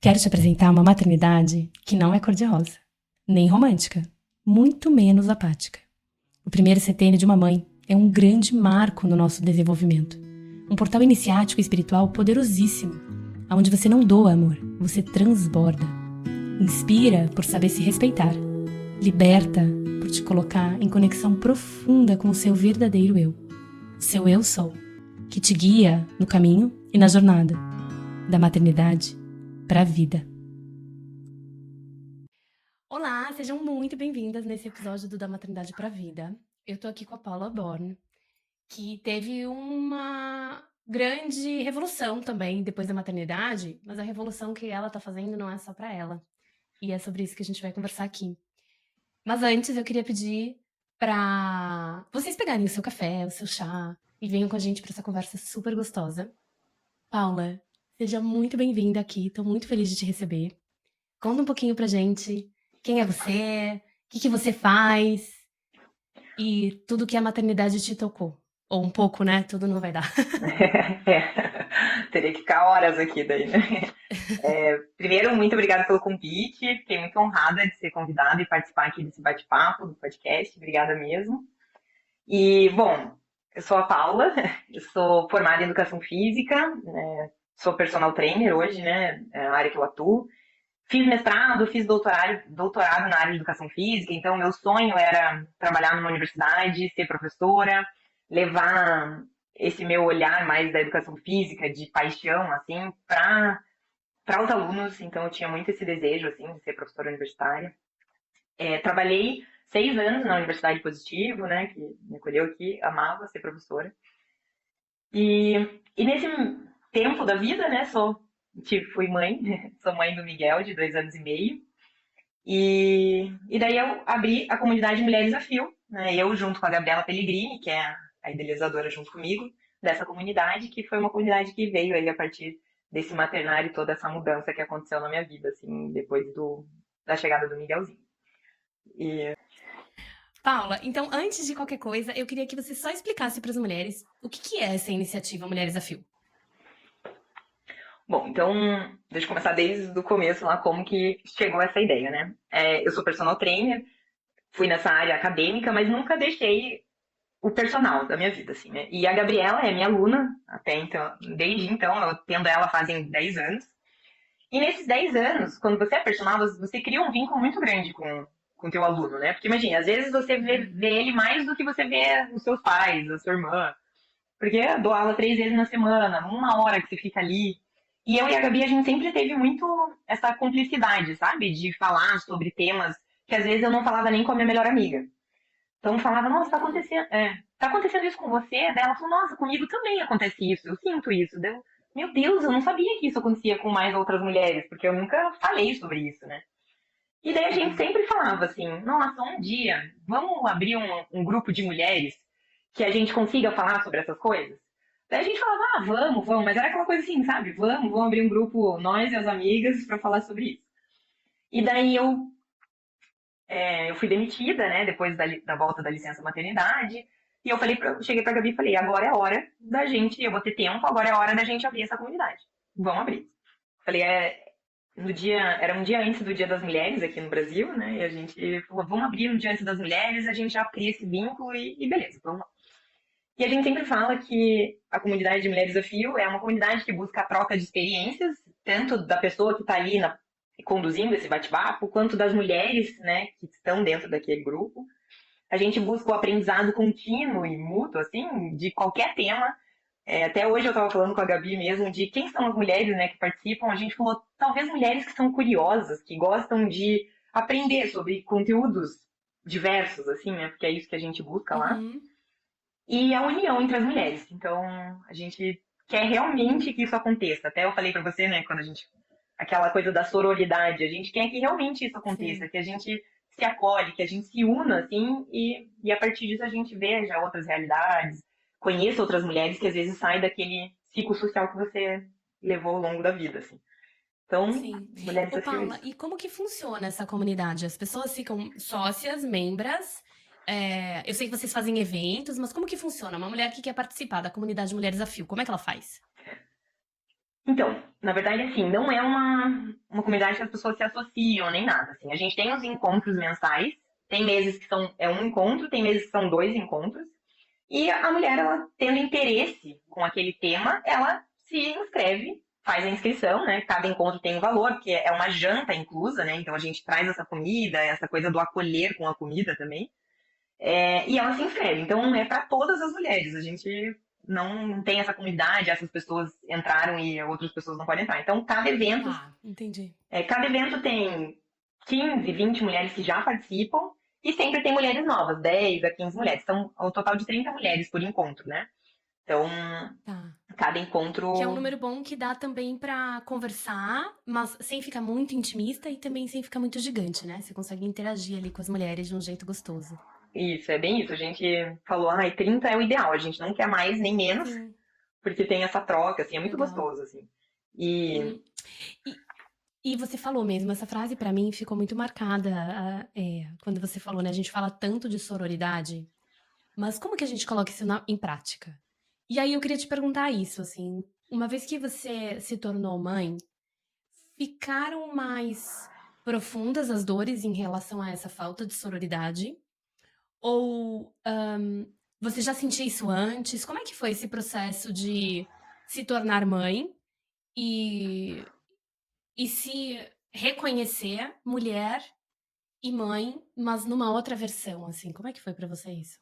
Quero te apresentar uma maternidade que não é cor-de-rosa, nem romântica, muito menos apática. O primeiro setênio de uma mãe é um grande marco no nosso desenvolvimento. Um portal iniciático e espiritual poderosíssimo, onde você não doa amor, você transborda. Inspira por saber se respeitar. Liberta por te colocar em conexão profunda com o seu verdadeiro eu. O seu eu sou, que te guia no caminho e na jornada da maternidade para a vida. Olá, sejam muito bem-vindas nesse episódio do Da Maternidade para a Vida. Eu tô aqui com a Paula Born, que teve uma grande revolução também depois da maternidade, mas a revolução que ela tá fazendo não é só para ela. E é sobre isso que a gente vai conversar aqui. Mas antes eu queria pedir para vocês pegarem o seu café, o seu chá e venham com a gente para essa conversa super gostosa. Paula, seja muito bem-vinda aqui, tô muito feliz de te receber. Conta um pouquinho pra gente quem é você, o que você faz e tudo que a maternidade te tocou. Ou um pouco, né? Tudo não vai dar. Teria que ficar horas aqui daí, né? Primeiro, muito obrigada pelo convite. Fiquei muito honrada de ser convidada e participar aqui desse bate-papo, do podcast. Obrigada mesmo. E, bom, eu sou a Paula, eu sou formada em Educação Física, sou personal trainer hoje, né? É a área que eu atuo. Fiz mestrado, fiz doutorado na área de Educação Física, então meu sonho era trabalhar numa universidade, ser professora, levar esse meu olhar mais da educação física, de paixão, assim, para os alunos. Então eu tinha muito esse desejo, assim, de ser professora universitária. Trabalhei 6 anos na Universidade Positivo, né, que me acolheu aqui, amava ser professora. E nesse tempo da vida, né, fui mãe, sou mãe do Miguel, de 2 anos e meio. E daí eu abri a comunidade Mulheres a Fio, né? Eu junto com a Gabriela Pellegrini, que é a idealizadora junto comigo dessa comunidade, que foi uma comunidade que veio aí a partir desse maternário e toda essa mudança que aconteceu na minha vida, assim, depois da chegada do Miguelzinho. E, Paula, então antes de qualquer coisa, eu queria que você só explicasse para as mulheres o que é essa iniciativa Mulheres a Fio. bom, então, deixa eu começar desde o começo lá, como que chegou essa ideia, né? Eu sou personal trainer, fui nessa área acadêmica, mas nunca deixei o personal da minha vida, assim, né? E a Gabriela é minha aluna até então, desde então, eu tendo ela fazem 10 anos. E nesses 10 anos, quando você é personal, você cria um vínculo muito grande com o teu aluno, né? Porque imagina, às vezes você vê ele mais do que você vê os seus pais, a sua irmã. Porque eu dou aula 3 vezes na semana, 1 hora que você fica ali. E eu e a Gabi, a gente sempre teve muito essa cumplicidade, sabe? De falar sobre temas que às vezes eu não falava nem com a minha melhor amiga. Então falava, nossa, tá acontecendo isso com você? Daí ela falou, nossa, comigo também acontece isso, eu sinto isso. Daí meu Deus, eu não sabia que isso acontecia com mais outras mulheres, porque eu nunca falei sobre isso, né? E daí a gente sempre falava assim, nossa, um dia, vamos abrir um grupo de mulheres que a gente consiga falar sobre essas coisas? Daí a gente falava, vamos, mas era aquela coisa assim, sabe? Vamos abrir um grupo, nós e as amigas, para falar sobre isso. E daí eu fui demitida, né, depois da volta da licença maternidade. E cheguei pra Gabi e falei, agora é a hora da gente, eu vou ter tempo, agora é a hora da gente abrir essa comunidade. Vamos abrir. Falei, era um dia antes do Dia das Mulheres aqui no Brasil, né? E a gente falou, vamos abrir no dia antes das mulheres, a gente já cria esse vínculo e beleza, vamos lá. E a gente sempre fala que a comunidade de Mulheres Desafio é uma comunidade que busca a troca de experiências, tanto da pessoa que está ali conduzindo esse bate-papo, quanto das mulheres, né, que estão dentro daquele grupo. A gente busca o aprendizado contínuo e mútuo, assim, de qualquer tema. Até hoje eu estava falando com a Gabi mesmo de quem são as mulheres, né, que participam. A gente falou, talvez mulheres que são curiosas, que gostam de aprender sobre conteúdos diversos, assim, né, porque é isso que a gente busca lá. Uhum. E a união entre as mulheres. Então, a gente quer realmente que isso aconteça. Até eu falei para você, né, quando a gente aquela coisa da sororidade, a gente quer que realmente isso aconteça, Sim. que a gente se acolhe, que a gente se una assim e a partir disso a gente veja outras realidades, conheça outras mulheres que às vezes saem daquele ciclo social que você levou ao longo da vida, assim. Então, Sim. Mulheres Ô, Desafio é Paula, isso. e como que funciona essa comunidade? As pessoas ficam sócias, membras? Eu sei que vocês fazem eventos, mas como que funciona? Uma mulher que quer participar da comunidade Mulheres a Fio, como é que ela faz? Então, na verdade, assim, não é uma comunidade que as pessoas se associam nem nada. Assim. A gente tem os encontros mensais, tem meses que é um encontro, tem meses que são dois encontros. E a mulher, ela tendo interesse com aquele tema, ela se inscreve, faz a inscrição, né? Cada encontro tem um valor, porque é uma janta inclusa, né? Então a gente traz essa comida, essa coisa do acolher com a comida também. E ela se inscreve. Então é para todas as mulheres. A gente não tem essa comunidade, essas pessoas entraram e outras pessoas não podem entrar. Então Tá, entendi. cada evento tem 15, 20 mulheres que já participam e sempre tem mulheres novas, 10 a 15 mulheres. Então, o total de 30 mulheres por encontro, né? Então, Tá. cada Que é um encontro. número bom que dá também pra conversar, mas sem ficar muito intimista e também sem ficar muito gigante, né? Você consegue interagir ali com as mulheres de um jeito gostoso. Isso, é bem isso. A gente falou, 30 é o ideal, a gente não quer mais nem menos, Sim, porque tem essa troca, assim, é muito legal. gostoso, assim. E Uhum. E, e você falou mesmo, essa frase pra mim ficou muito marcada, quando você falou, né? A gente fala tanto de sororidade, mas como que a gente coloca isso em prática? E aí eu queria te perguntar isso, assim, uma vez que você se tornou mãe, ficaram mais profundas as dores em relação a essa falta de sororidade? Ou você já sentia isso antes? Como é que foi esse processo de se tornar mãe e, e se reconhecer mulher e mãe, mas numa outra versão, assim? Como é que foi pra você isso?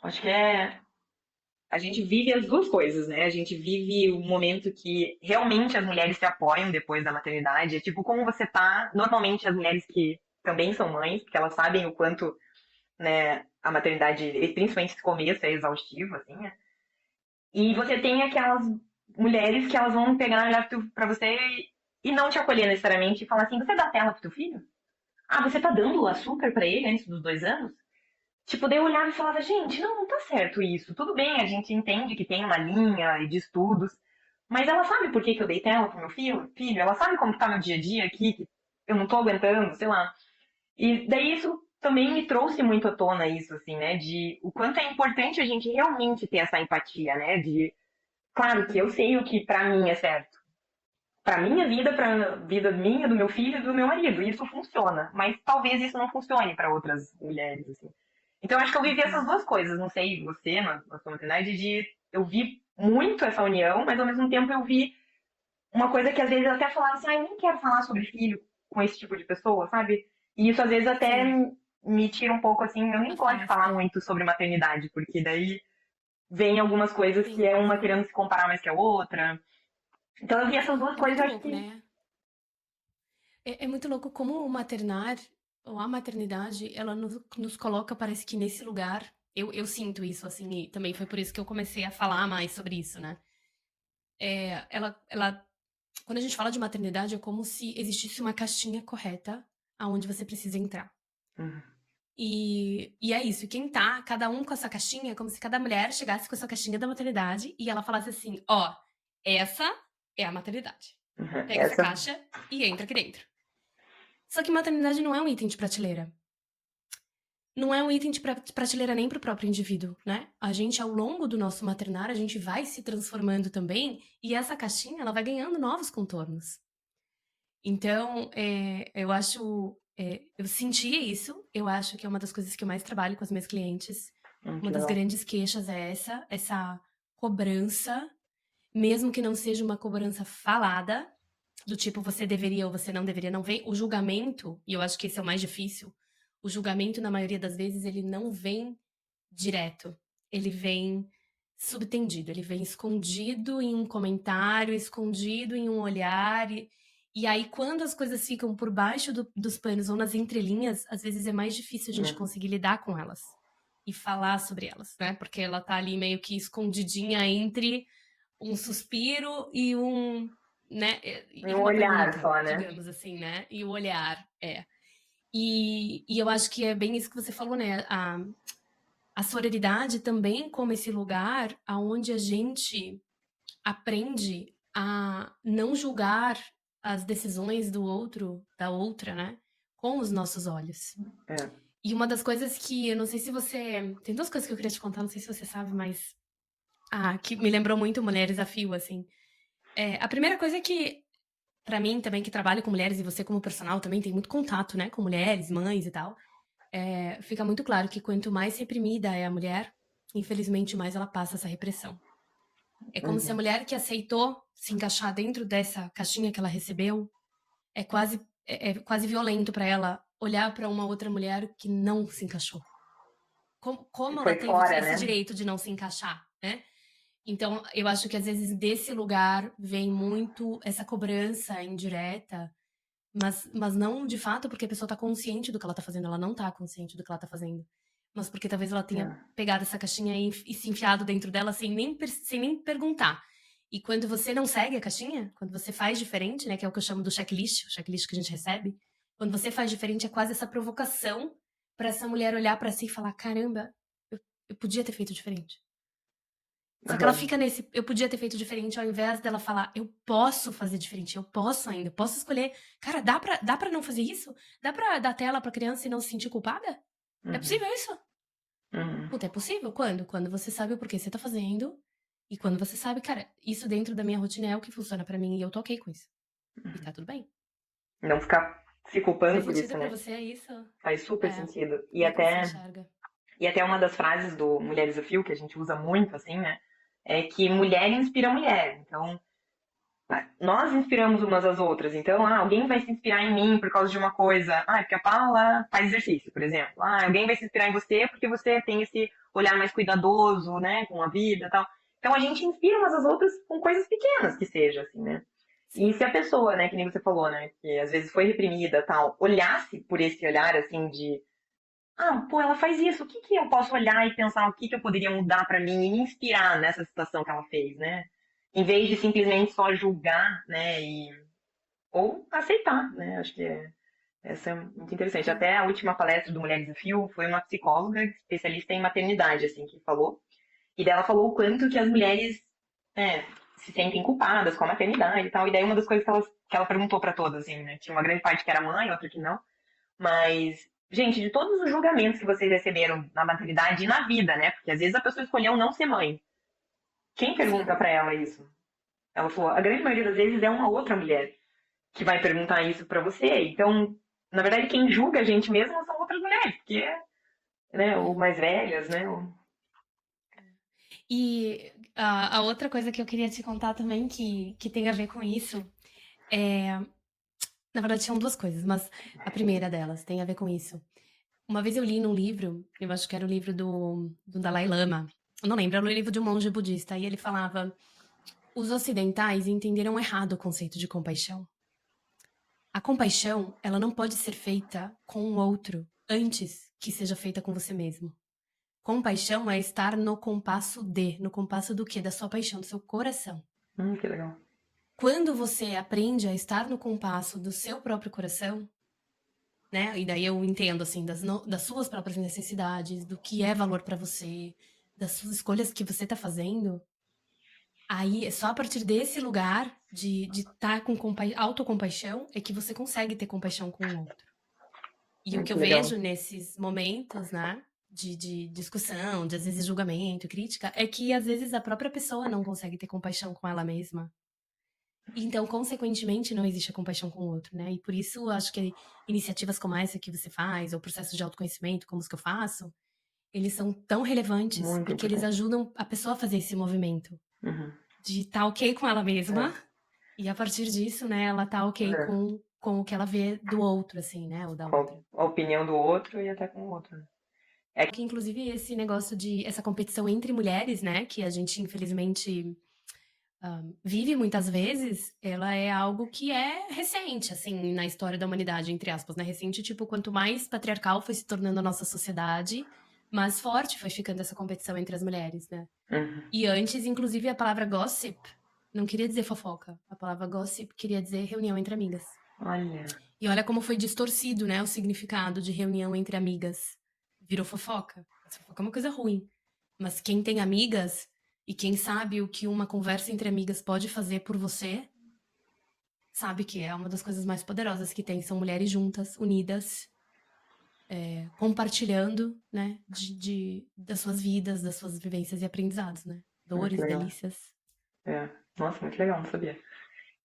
acho que a gente vive as duas coisas, né? A gente vive o momento que realmente as mulheres se apoiam depois da maternidade. É tipo, como você tá. Normalmente as mulheres que também são mães, porque elas sabem o quanto, né, a maternidade, e principalmente esse começo, é exaustivo, assim, né? E você tem aquelas mulheres que elas vão pegar, olhar pra você e não te acolher necessariamente e falar assim: você dá tela pro teu filho? Ah, você tá dando açúcar pra ele antes dos 2 anos? Tipo, daí eu olhava e falava, gente, não tá certo isso. Tudo bem, a gente entende que tem uma linha de estudos, mas ela sabe por que que eu dei tela pro meu filho? Ela sabe como tá meu dia a dia aqui, que eu não tô aguentando, sei lá. E daí isso também me trouxe muito à tona isso, assim, né? De o quanto é importante a gente realmente ter essa empatia, né? De, claro que eu sei o que pra mim é certo. Pra minha vida, pra vida minha, do meu filho e do meu marido. Isso funciona. Mas talvez isso não funcione pra outras mulheres, assim. Então, acho que eu vivi essas Uhum. duas coisas. Não sei, você, na sua maternidade, de eu vi muito essa união, mas ao mesmo tempo eu vi uma coisa que às vezes eu até falava assim, eu nem quero falar sobre filho com esse tipo de pessoa, sabe? E isso às vezes até Sim, me tira um pouco assim, eu nem gosto de falar afasta. muito sobre maternidade, porque daí vem algumas coisas que Sim, é uma sim. querendo se comparar mais que a outra. Então eu vi essas duas É coisas, eu muito acho louco, que. né? É muito louco como o maternar, ou a maternidade, ela nos coloca, parece que nesse lugar. Eu sinto isso, assim, e também foi por isso que eu comecei a falar mais sobre isso, né? Quando a gente fala de maternidade, é como se existisse uma caixinha correta aonde você precisa entrar. Uhum. E é isso, quem tá, cada um com essa caixinha, é como se cada mulher chegasse com essa caixinha da maternidade e ela falasse assim: ó, essa é a maternidade. Uhum. Pega essa Essa. caixa e entra aqui dentro. Só que maternidade não é um item de prateleira. Não é um item de prateleira nem para o próprio indivíduo, né? A gente, ao longo do nosso maternar, a gente vai se transformando também e essa caixinha, ela vai ganhando novos contornos. Então, eu acho, eu senti isso, eu acho que é uma das coisas que eu mais trabalho com as minhas clientes. Que Uma das legal. grandes queixas é essa cobrança, mesmo que não seja uma cobrança falada, do tipo você deveria ou você não deveria, não vem o julgamento, e eu acho que esse é o mais difícil. O julgamento, na maioria das vezes, ele não vem direto. Ele vem subtendido, ele vem escondido em um comentário, escondido em um olhar. E aí, quando as coisas ficam por baixo dos panos ou nas entrelinhas, às vezes é mais difícil a gente Uhum. conseguir lidar com elas e falar sobre elas, né? Porque ela tá ali meio que escondidinha entre um suspiro e né? E E um uma olhar pergunta, só, né? digamos assim, né? E o olhar, E eu acho que é bem isso que você falou, né? A sororidade também como esse lugar aonde a gente aprende a não julgar as decisões do outro, da outra, né? Com os nossos olhos. É. E uma das coisas que, eu não sei se você. Tem duas coisas que eu queria te contar, não sei se você sabe, mas. Ah, que me lembrou muito Mulheres a Fio, assim. A primeira coisa é que, pra mim também, que trabalho com mulheres, e você como personal também tem muito contato, né, com mulheres, mães e tal, fica muito claro que quanto mais reprimida é a mulher, infelizmente mais ela passa essa repressão. É como se a Uhum. mulher que aceitou se encaixar dentro dessa caixinha que ela recebeu, é quase violento pra ela olhar pra uma outra mulher que não se encaixou. Que Como ela foi teve fora, esse né? direito de não se encaixar, né? Então, eu acho que às vezes desse lugar vem muito essa cobrança indireta, mas não de fato porque a pessoa tá consciente do que ela tá fazendo, ela não tá consciente do que ela tá fazendo. Mas porque talvez ela tenha É. pegado essa caixinha e se enfiado dentro dela sem nem perguntar. E quando você não segue a caixinha, quando você faz diferente, né, que é o que eu chamo do checklist, o checklist que a gente recebe, quando você faz diferente é quase essa provocação para essa mulher olhar para si e falar: caramba, eu podia ter feito diferente. Só que ela Uhum. fica nesse, eu podia ter feito diferente, ao invés dela falar, eu posso fazer diferente, eu posso ainda, eu posso escolher. Cara, dá pra não fazer isso? Dá pra dar tela pra criança e não se sentir culpada? É Uhum. possível isso? Uhum. Puta, é possível? Quando? Quando você sabe o porquê você tá fazendo e quando você sabe, cara, isso dentro da minha rotina é o que funciona pra mim e eu tô ok com isso. E tá tudo bem. Não ficar se culpando Faz por isso, sentido pra né? você, é isso? Faz super É. sentido. Como é que você enxerga? E até uma das frases do Mulher Desafio, que a gente usa muito, assim, né? É que mulher inspira mulher. Então, nós inspiramos umas às outras. Então, alguém vai se inspirar em mim por causa de uma coisa. Porque a Paula faz exercício, por exemplo. Alguém vai se inspirar em você porque você tem esse olhar mais cuidadoso, né, com a vida e tal. Então, a gente inspira umas às outras com coisas pequenas que seja, assim, né? E Sim. se a pessoa, né, que nem você falou, né, que às vezes foi reprimida tal, olhasse por esse olhar, assim, de pô, ela faz isso. O que que eu posso olhar e pensar o que que eu poderia mudar pra mim e me inspirar nessa situação que ela fez, né? Em vez de simplesmente só julgar, né? Ou aceitar, né? Acho que essa é muito interessante. Sim. Até a última palestra do Mulher Desafio foi uma psicóloga especialista em maternidade, assim, que falou. E dela falou o quanto que as mulheres se sentem culpadas com a maternidade e tal. E daí uma das coisas que ela perguntou pra todas, assim, né? Tinha uma grande parte que era mãe, outra que não. Mas, gente, de todos os julgamentos que vocês receberam na maternidade e na vida, né? Porque às vezes a pessoa escolheu não ser mãe. Quem Sim. pergunta pra ela isso? Ela falou, a grande maioria das vezes é uma outra mulher que vai perguntar isso pra você. Então, na verdade, quem julga a gente mesmo são outras mulheres, porque, né, ou É. mais velhas, né? E a outra coisa que eu queria te contar também, que tem a ver com isso, é. Na verdade, são duas coisas, mas a primeira delas tem a ver com isso. Uma vez eu li num livro, eu acho que era o livro do Dalai Lama, eu não lembro, era o livro de um monge budista, e ele falava: os ocidentais entenderam errado o conceito de compaixão. A compaixão, ela não pode ser feita com o outro antes que seja feita com você mesmo. Compaixão é estar no compasso do quê? Da sua paixão, do seu coração. Que legal. Quando você aprende a estar no compasso do seu próprio coração, né? E daí eu entendo, assim, das suas próprias necessidades, do que é valor pra você, das suas escolhas que você tá fazendo, aí é só a partir desse lugar de estar com autocompaixão é que você consegue ter compaixão com o outro. E o que eu Que legal. vejo nesses momentos, né? De discussão, de às vezes julgamento, crítica, é que às vezes a própria pessoa não consegue ter compaixão com ela mesma. Então, consequentemente, não existe a compaixão com o outro, né? E por isso, acho que iniciativas como essa que você faz, ou processos de autoconhecimento, como os que eu faço, eles são tão relevantes, Muito porque eles importante. ajudam a pessoa a fazer esse movimento Uhum. de estar ok com ela mesma, É, e a partir disso, né, ela tá ok é. com o que ela vê do outro, assim, né, ou da outra. Com a opinião do outro e até com o outro, né? É que Que, inclusive, esse negócio essa competição entre mulheres, né, que a gente, infelizmente, vive muitas vezes, ela é algo que é recente, assim, na história da humanidade, entre aspas, né? Recente, tipo, quanto mais patriarcal foi se tornando a nossa sociedade, mais forte foi ficando essa competição entre as mulheres, né? uhum. E antes, inclusive, a palavra gossip não queria dizer fofoca. A palavra gossip queria dizer reunião entre amigas. Olha, E olha como foi distorcido, né, o significado de reunião entre amigas. Virou fofoca. Mas fofoca é uma coisa ruim. Mas quem tem amigas e quem sabe o que uma conversa entre amigas pode fazer por você, sabe que é uma das coisas mais poderosas que tem. São mulheres juntas, unidas, compartilhando, né, das suas vidas, das suas vivências e aprendizados, né? que Dores, legal. delícias. É. Nossa, muito legal, não sabia.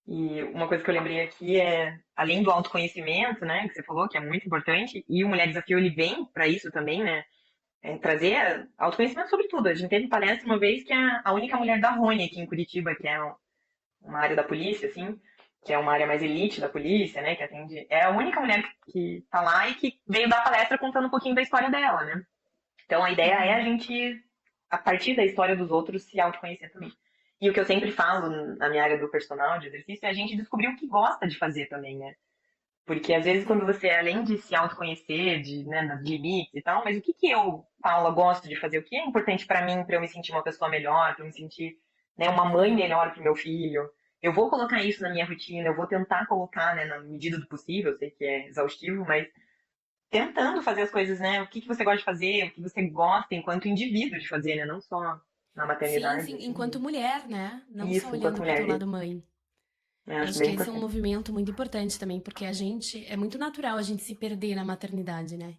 E uma coisa que eu lembrei aqui é, além do autoconhecimento, né, que você falou, que é muito importante, e o Mulher Desafio, ele vem para isso também, né, trazer autoconhecimento sobre tudo. A gente teve palestra uma vez que a única mulher da Rony aqui em Curitiba, que é uma área da polícia, assim, que é uma área mais elite da polícia, né, que atende, é a única mulher que tá lá e que veio dar palestra contando um pouquinho da história dela, né. Então a ideia é a Uhum. gente, a partir da história dos outros, se autoconhecer também. E o que eu sempre falo na minha área do personal, de exercício, é a gente descobrir o que gosta de fazer também, né? Porque às vezes quando Sim. você, além de se autoconhecer, né, das limites e tal, mas o que que eu, Paula, gosto de fazer? O que é importante para mim, para eu me sentir uma pessoa melhor, para eu me sentir, né, uma mãe Uhum. melhor para o meu filho? Eu vou colocar isso na minha rotina, eu vou tentar colocar, né, na medida do possível, eu sei que é exaustivo, mas tentando fazer as coisas, né? O que que você gosta de fazer, o que você gosta enquanto indivíduo de fazer, né? Não só na Sim, maternidade, sim, assim. enquanto mulher, né? Não só Isso, enquanto olhando para o teu mulher. lado mãe. Eu Eu acho acho que bem esse é um importante. movimento muito importante também, porque a gente é muito natural a gente se perder na maternidade, né?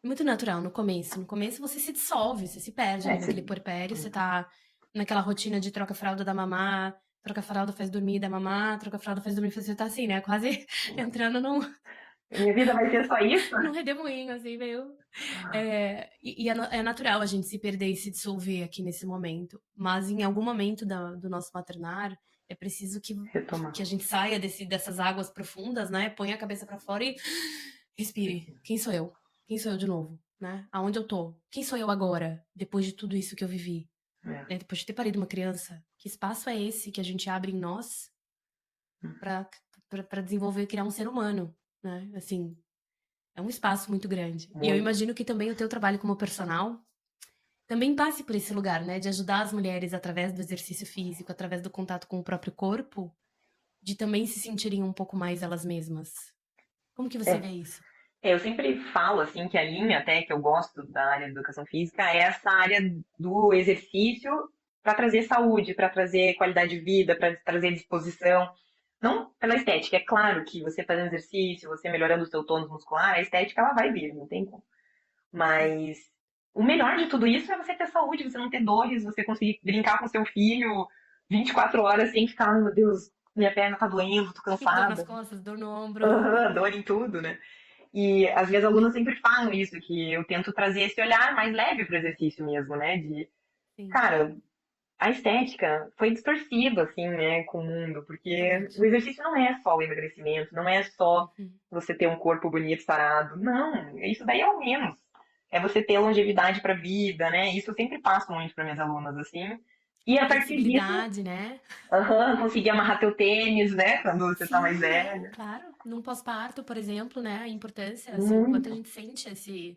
Muito natural no começo. No começo você se dissolve, você se perde É, ali naquele puerpério, você tá naquela rotina de troca fralda da mamá, troca fralda faz dormir da mamá, troca fralda faz dormir, você tá assim, né? Quase entrando minha vida vai ser só isso? num redemoinho, assim, meio. É natural a gente se perder e se dissolver aqui nesse momento. Mas em algum momento do nosso maternar, é preciso Retomar. que a gente saia dessas águas profundas, né? Põe a cabeça para fora e respire. Quem sou eu? Quem sou eu de novo? Né? Aonde eu tô? Quem sou eu agora, depois de tudo isso que eu vivi? É. Né? Depois de ter parido uma criança? Que espaço é esse que a gente abre em nós para desenvolver, criar um ser humano? Né? Assim, é um espaço muito grande. E eu Muito. imagino que também o teu trabalho como personal também passe por esse lugar, né? De ajudar as mulheres através do exercício físico, através do contato com o próprio corpo, de também se sentirem um pouco mais elas mesmas. Como que você É. vê isso? Eu sempre falo, assim, que a linha até que eu gosto da área de educação física é essa área do exercício para trazer saúde, para trazer qualidade de vida, para trazer disposição. Não pela estética, é claro que você fazendo exercício, você melhorando o seu tônus muscular, a estética ela vai vir, não tem como. Sim. Mas o melhor de tudo isso é você ter saúde, você não ter dores, você conseguir brincar com seu filho 24 horas sem ficar, "Ai, meu Deus, minha perna tá doendo, tô Dor nas cansada." costas, dor no ombro. Aham, dor em tudo, né? E as minhas alunas sempre falam isso, que eu tento trazer esse olhar mais leve pro exercício mesmo, né? De, Sim, cara, a estética foi distorcida, assim, né, com o mundo, porque verdade. o exercício não é só o emagrecimento, não é só Uhum. você ter um corpo bonito, sarado. Não, isso daí é o menos. É você ter longevidade para a vida, né? Isso eu sempre passo muito para minhas alunas, assim. E a partir disso, Flexibilidade, né? conseguir amarrar teu tênis, né, quando você tá mais Sim, é, velha. claro. Num pós-parto, por exemplo, né? A importância, assim, o quanto a Muito. gente sente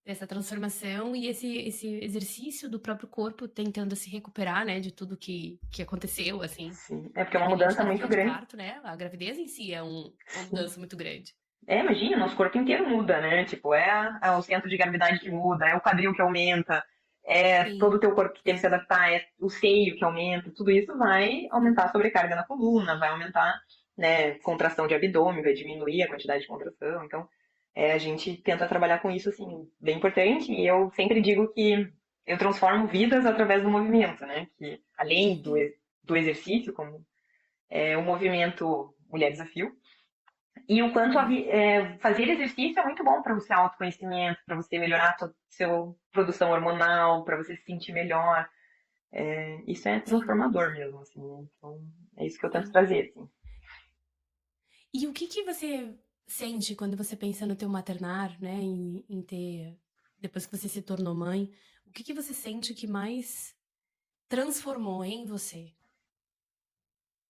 essa transformação e esse exercício do próprio corpo tentando se recuperar, né, de tudo que aconteceu, assim, Sim. É porque é uma independente mudança da muito via de grande. parto, né? A gravidez em si é uma Sim. mudança muito grande. É, imagina, nosso corpo inteiro muda, né? Tipo, é o centro de gravidade que muda, é o quadril que aumenta, é todo o Sim, teu corpo que tem que se adaptar, é o seio que aumenta, tudo isso vai aumentar a sobrecarga na coluna, vai aumentar, né, contração de abdômen, vai diminuir a quantidade de contração. Então, a gente tenta trabalhar com isso, assim, bem importante. E eu sempre digo que eu transformo vidas através do movimento, né? Que além sim, do exercício, como o movimento Mulher Desafio, e o quanto sim. fazer exercício é muito bom para o seu autoconhecimento, para você melhorar a sua produção hormonal, para você se sentir melhor. Isso é Sim, transformador mesmo, assim. Então, é isso que eu tento sim. trazer, assim. E o que você sente quando você pensa no teu maternar, né, em ter, depois que você se tornou mãe, o que você sente que mais transformou em você?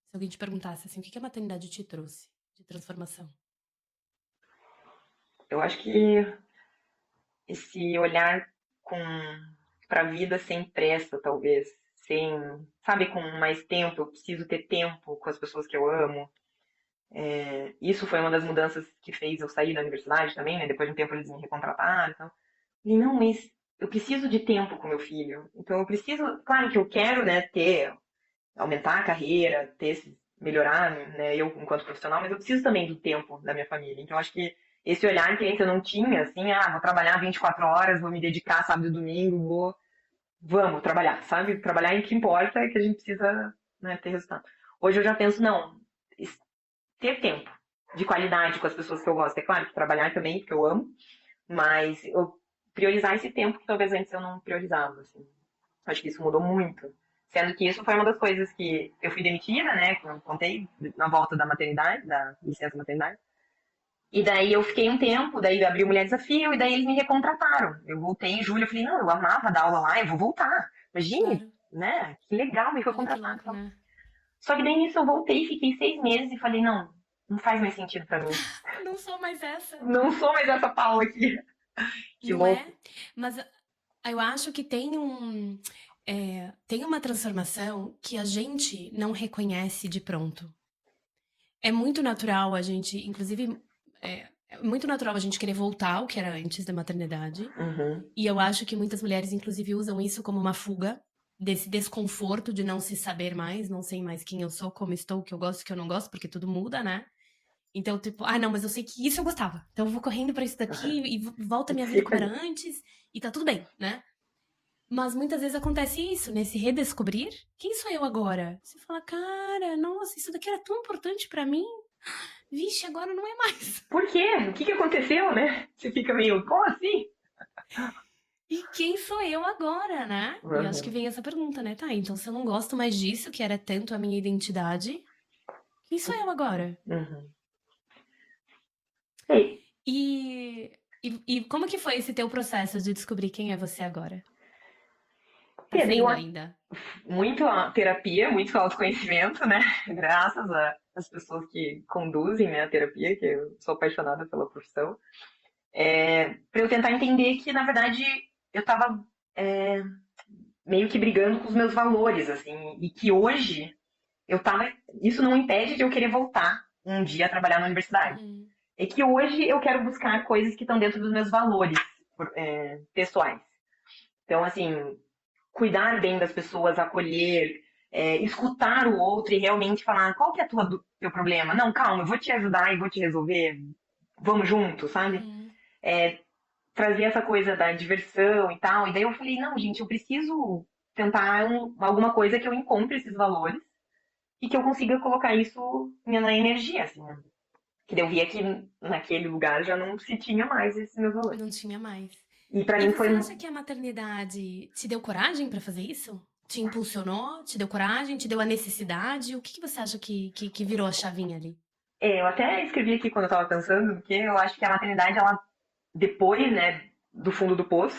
Se alguém te perguntasse assim, o que a maternidade te trouxe de transformação? Eu acho que esse olhar com para a vida sem pressa, talvez, sem, sabe, com mais tempo, eu preciso ter tempo com as pessoas que eu amo. Isso foi uma das mudanças que fez eu sair da universidade também, né? Depois de um tempo eles me recontrataram, então. Falei, não, mas eu preciso de tempo com meu filho. Então eu preciso, claro que eu quero, né, aumentar a carreira, melhorar, né, eu enquanto profissional, mas eu preciso também do tempo da minha família. Então acho que esse olhar que antes eu não tinha, assim, vou trabalhar 24 horas, vou me dedicar sábado e domingo, vou. vamos trabalhar, sabe? Trabalhar em que importa é que a gente precisa, né, ter resultado. Hoje eu já penso, não, ter tempo de qualidade com as pessoas que eu gosto. É claro que trabalhar também, porque eu amo, mas eu priorizar esse tempo que talvez antes eu não priorizava, assim. Acho que isso mudou muito. Sendo que isso foi uma das coisas que eu fui demitida, né? Que eu contei na volta da maternidade, da licença maternidade. E daí eu fiquei um tempo, daí abriu Mulher Desafio, e daí eles me recontrataram. Eu voltei em julho, eu falei, não, eu amava dar aula lá, eu vou voltar. Imagine, Claro. né? Que legal, me Olha que recontrataram. louco, né? Só que daí nisso eu voltei, fiquei 6 meses e falei, não, não faz mais sentido pra mim. Não sou mais essa. Não sou mais essa Paula aqui. Que Não é? louco. Mas eu acho que tem uma transformação que a gente não reconhece de pronto. É muito natural a gente, inclusive, é muito natural a gente querer voltar ao que era antes da maternidade. Uhum. E eu acho que muitas mulheres, inclusive, usam isso como uma fuga desse desconforto de não se saber mais, não sei mais quem eu sou, como estou, o que eu gosto, o que eu não gosto, porque tudo muda, né? Então, tipo, não, mas eu sei que isso eu gostava. Então eu vou correndo pra isso daqui e volta a minha vida Fico como era ali. antes e tá tudo bem, né? Mas muitas vezes acontece isso, nesse redescobrir. Quem sou eu agora? Você fala, cara, nossa, isso daqui era tão importante pra mim. Vixe, agora não é mais. Por quê? O que que aconteceu, né? Você fica meio, como assim? E quem sou eu agora, né? E acho que Uhum. vem essa pergunta, né? Tá, então se eu não gosto mais disso, que era tanto a minha identidade, quem sou eu agora? Uhum. Ei, E como que foi esse teu processo de descobrir quem é você agora? Tá teve sendo uma, ainda? muito a terapia, muito autoconhecimento, né? Graças às pessoas que conduzem, né, a terapia, que eu sou apaixonada pela profissão. Para eu tentar entender que, na verdade, eu estava meio que brigando com os meus valores, assim, e que hoje eu tava. Isso não impede de eu querer voltar um dia a trabalhar na universidade. Uhum. É que hoje eu quero buscar coisas que estão dentro dos meus valores pessoais. Então, assim, cuidar bem das pessoas, acolher, escutar o outro e realmente falar qual que é teu problema. Não, calma, eu vou te ajudar e vou te resolver. Vamos junto, sabe? Uhum. Trazer essa coisa da diversão e tal. E daí eu falei, não, gente, eu preciso tentar alguma coisa que eu encontre esses valores e que eu consiga colocar isso na energia, assim, né? Que daí eu via que naquele lugar já não se tinha mais esses meus valores. Não tinha mais. E pra E mim foi. você acha que a maternidade te deu coragem pra fazer isso? Te impulsionou? Te deu coragem? Te deu a necessidade? O que que você acha que virou a chavinha ali? Eu até escrevi aqui quando eu tava pensando, porque eu acho que a maternidade, ela, depois, né, do fundo do poço,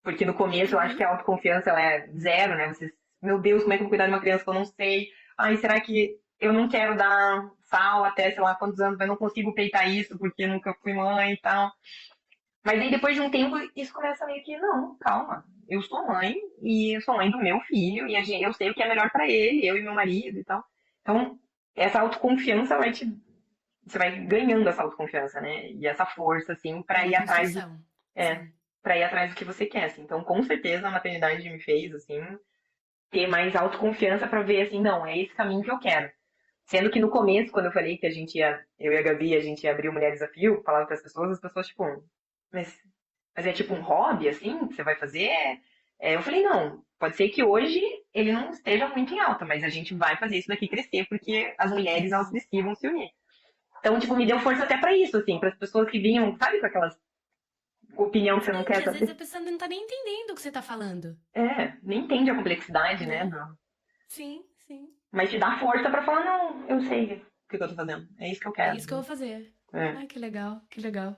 porque no começo eu acho que Uhum. a autoconfiança ela é zero, né? Você, meu Deus, como é que eu vou cuidar de uma criança que eu não sei? Ai, será que eu não quero dar sal até sei lá quantos anos, mas não consigo peitar isso porque nunca fui mãe e tal. Mas aí depois de um tempo isso começa meio que, não, calma. Eu sou mãe e eu sou mãe do meu filho e eu sei o que é melhor pra ele, eu e meu marido e tal. Então, essa autoconfiança você vai ganhando essa autoconfiança, né? E essa força, assim, É pra uma ir atrás construção. é, Sim. para ir atrás do que você quer, assim. Então, com certeza, a maternidade me fez, assim, ter mais autoconfiança pra ver, assim, não, é esse caminho que eu quero. Sendo que no começo, quando eu falei que a gente ia, eu e a Gabi, a gente ia abrir o Mulher Desafio, falava para as pessoas, tipo, mas, mas é tipo um hobby, assim, que você vai fazer? Eu falei, não, pode ser que hoje ele não esteja muito em alta, mas a gente vai fazer isso daqui crescer, porque as mulheres, elas Uhum. precisam se unir. Então, tipo, me deu força até pra isso, assim, para as pessoas que vinham, sabe, com aquelas opinião que você não Sim, que quer às vezes a saber. pessoa não tá nem entendendo o que você tá falando, Nem entende a complexidade, né? né? Sim, sim. Mas te dá força pra falar, não, eu sei o que eu tô fazendo. É isso que eu É quero. isso que eu vou fazer. É. Ai, que legal, que legal.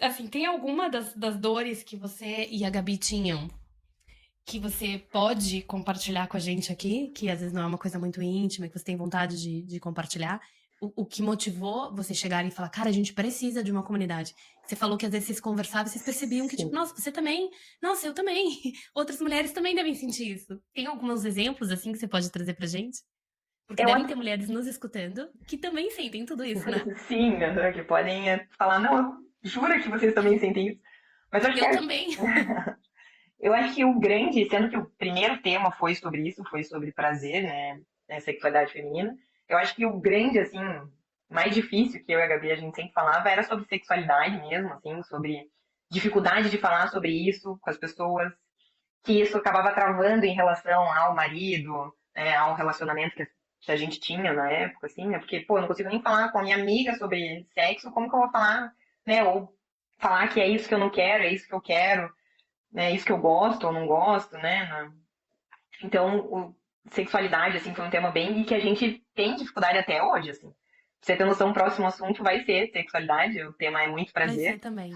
Assim, tem alguma das dores que você e a Gabi tinham que você pode compartilhar com a gente aqui, que às vezes não é uma coisa muito íntima, que você tem vontade de compartilhar? O que motivou você chegar e falar, cara, a gente precisa de uma comunidade. Você falou que às vezes vocês conversavam e vocês percebiam que, tipo, Sim. nossa, você também, nossa, eu também. Outras mulheres também devem sentir isso. Tem alguns exemplos, assim, que você pode trazer pra gente? Porque Eu devem ter até. mulheres nos escutando que também sentem tudo isso, né? Sim, que podem falar, não, jura que vocês também sentem isso. Mas eu acho que Eu também. eu acho que o grande, sendo que o primeiro tema foi sobre isso, foi sobre prazer, né, sexualidade feminina, eu acho que o grande, assim, mais difícil que eu e a Gabi a gente sempre falava era sobre sexualidade mesmo, assim, sobre dificuldade de falar sobre isso com as pessoas, que isso acabava travando em relação ao marido, ao relacionamento que a gente tinha na época, assim, né? Porque, pô, eu não consigo nem falar com a minha amiga sobre sexo, como que eu vou falar, né? Ou falar que é isso que eu não quero, é isso que eu quero, né? É isso que eu gosto ou não gosto, né? Então, sexualidade, assim, foi um tema bem e que a gente tem dificuldade até hoje, assim. Pra você ter noção, o próximo assunto vai ser sexualidade, o tema é muito Vai ser prazer, também.